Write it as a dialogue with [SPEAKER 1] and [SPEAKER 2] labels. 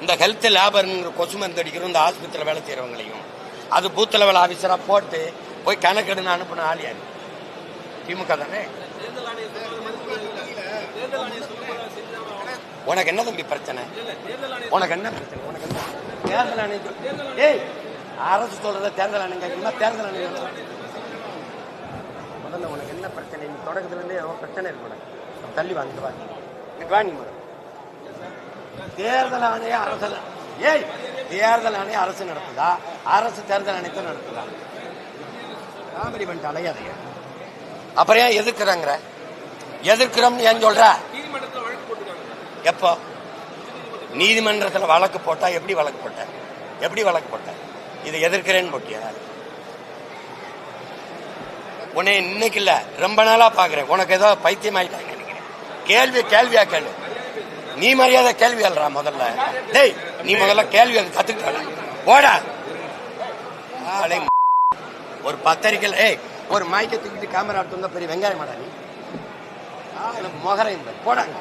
[SPEAKER 1] இந்த ஹெல்த் லேபருங்கிற கொசு மருந்து அடிக்கிறோம் இந்த ஆஸ்பத்திரியில் வேலை செய்கிறவங்களையும் அது பூத் லெவல் ஆஃபீஸராக போட்டு போய் கணக்கெடுன்னு அனுப்பின ஆள் யாரு? திமுக தானே. உனக்கு என்ன தம்பி பிரச்சனை? உனக்கு என்ன பிரச்சனை? உனக்கு என்ன தேர்தல் ஆணையம்? ஏய், அரசு சொல்றத தேர்தல் ஆணையம் கேட்கணுமா? தேர்தல் ஆணையம் முதல்ல உனக்கு என்ன பிரச்சனை? நீ தொடக்கத்துல இருந்தே பிரச்சனை இருக்கக்கூடாது. தள்ளி வாங்கிட்டு வாங்கி தேர்தல் ஆணையம் அரசு. ஏய், தேர்தல் ஆணையம் அரசு நடத்துதா? அரசு தேர்தல் ஆணையத்தை நடத்துதா? காமெடி பண்ணிட்டு அலையாதைய. அப்புறம் ஏன் எதிர்க்கிறாங்க? எதிர்க்கிறோம்னு ஏன் சொல்ற? எப்போ நீதிமன்றத்தில் வழக்கு போட்டா? எப்படி வழக்கு போட்ட? எப்படி வழக்கு போட்ட? இதை எதிர்க்கிறேன்னு போட்டியா? உன்னை இன்னைக்கு இல்ல ரொம்ப நாளா பாக்குறேன். உனக்கு ஏதோ பைத்தியம் ஆயிட்டாங்க நினைக்கிறேன். கேள்வியா கேள்வி. நீ மரியாதை கேள்வி அல்றா முதல்ல. டேய், நீ முதல்ல கேள்வி கத்துக்கிட்ட போடா. ஒரு பத்திரிக்கையில் ஏய் ஒரு மைக்கை தூக்கிட்டு கேமரா எடுத்து வந்தா பெரிய வெங்காயம் மாடா நீ மொகரையும் போடாங்க.